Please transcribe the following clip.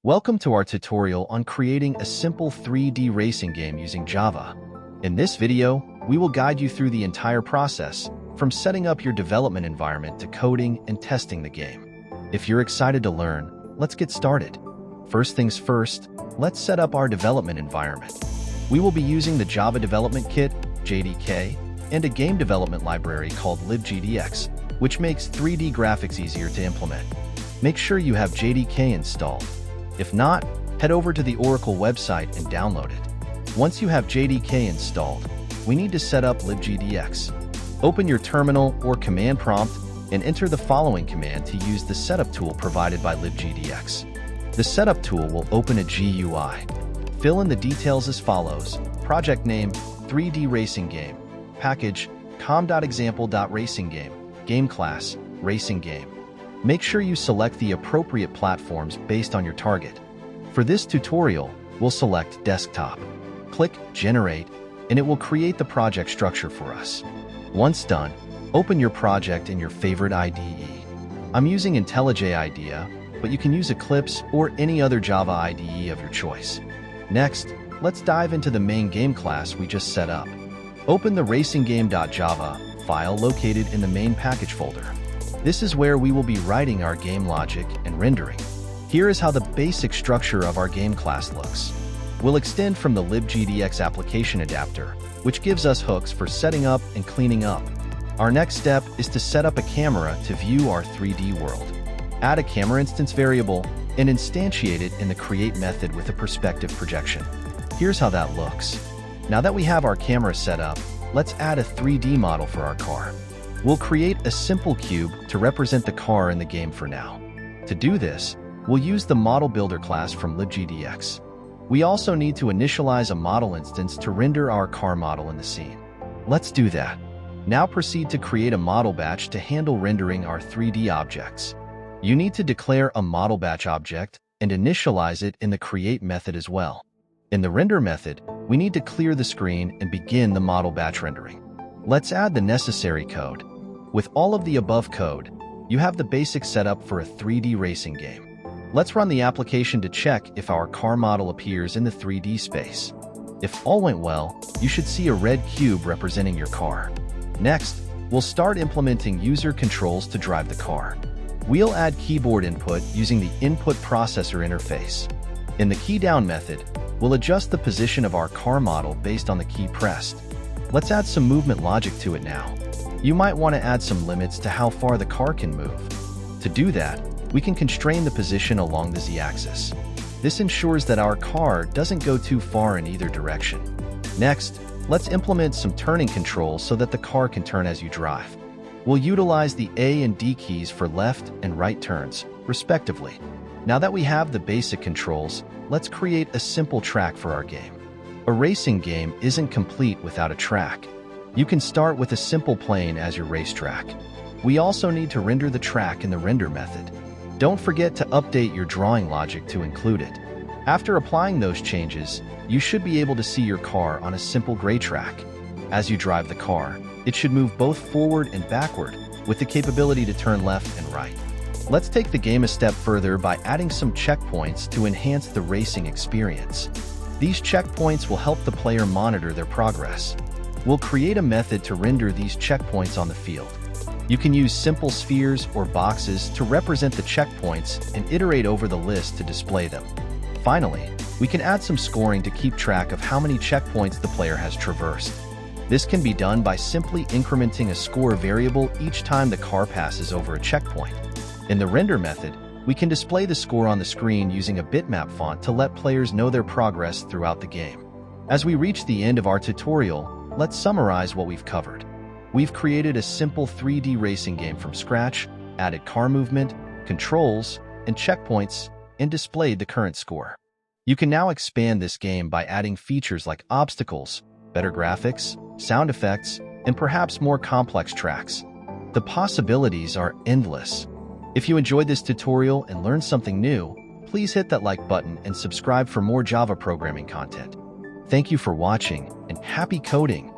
Welcome to our tutorial on creating a simple 3D racing game using Java. In this video, we will guide you through the entire process, from setting up your development environment to coding and testing the game. If you're excited to learn, let's get started. First things first, let's set up our development environment. We will be using the Java Development Kit, JDK, and a game development library called libgdx, which makes 3D graphics easier to implement. Make sure you have JDK installed. If not, head over to the Oracle website and download it. Once you have JDK installed, we need to set up libgdx. Open your terminal or command prompt and enter the following command to use the setup tool provided by libgdx. The setup tool will open a GUI. Fill in the details as follows: project name, 3D racing game, package, com.example.racing game class, racing game. Make sure you select the appropriate platforms based on your target. For this tutorial, we'll select desktop. Click Generate, and it will create the project structure for us. Once done, open your project in your favorite IDE. I'm using IntelliJ IDEA, but you can use Eclipse or any other Java IDE of your choice. Next, let's dive into the main game class we just set up. Open the racinggame.java file located in the main package folder. This is where we will be writing our game logic and rendering. Here is how the basic structure of our game class looks. We'll extend from the libgdx application adapter, which gives us hooks for setting up and cleaning up. Our next step is to set up a camera to view our 3D world. Add a camera instance variable and instantiate it in the create method with a perspective projection. Here's how that looks. Now that we have our camera set up, let's add a 3D model for our car. We'll create a simple cube to represent the car in the game for now. To do this, we'll use the Model Builder class from libgdx. We also need to initialize a model instance to render our car model in the scene. Let's do that. Now proceed to create a model batch to handle rendering our 3D objects. You need to declare a model batch object and initialize it in the create method as well. In the render method, we need to clear the screen and begin the model batch rendering. Let's add the necessary code. With all of the above code, you have the basic setup for a 3D racing game. Let's run the application to check if our car model appears in the 3D space. If all went well, you should see a red cube representing your car. Next, we'll start implementing user controls to drive the car. We'll add keyboard input using the input processor interface. In the key down method, we'll adjust the position of our car model based on the key pressed. Let's add some movement logic to it now. You might want to add some limits to how far the car can move. To do that, we can constrain the position along the z-axis. This ensures that our car doesn't go too far in either direction. Next, let's implement some turning controls so that the car can turn as you drive. We'll utilize the A and D keys for left and right turns, respectively. Now that we have the basic controls, let's create a simple track for our game. A racing game isn't complete without a track. You can start with a simple plane as your racetrack. We also need to render the track in the render method. Don't forget to update your drawing logic to include it. After applying those changes, you should be able to see your car on a simple gray track. As you drive the car, it should move both forward and backward, with the capability to turn left and right. Let's take the game a step further by adding some checkpoints to enhance the racing experience. These checkpoints will help the player monitor their progress. We'll create a method to render these checkpoints on the field. You can use simple spheres or boxes to represent the checkpoints and iterate over the list to display them. Finally, we can add some scoring to keep track of how many checkpoints the player has traversed. This can be done by simply incrementing a score variable each time the car passes over a checkpoint. In the render method, we can display the score on the screen using a bitmap font to let players know their progress throughout the game. As we reach the end of our tutorial, let's summarize what we've covered. We've created a simple 3D racing game from scratch, added car movement, controls, and checkpoints, and displayed the current score. You can now expand this game by adding features like obstacles, better graphics, sound effects, and perhaps more complex tracks. The possibilities are endless. If you enjoyed this tutorial and learned something new, please hit that like button and subscribe for more Java programming content. Thank you for watching, and happy coding!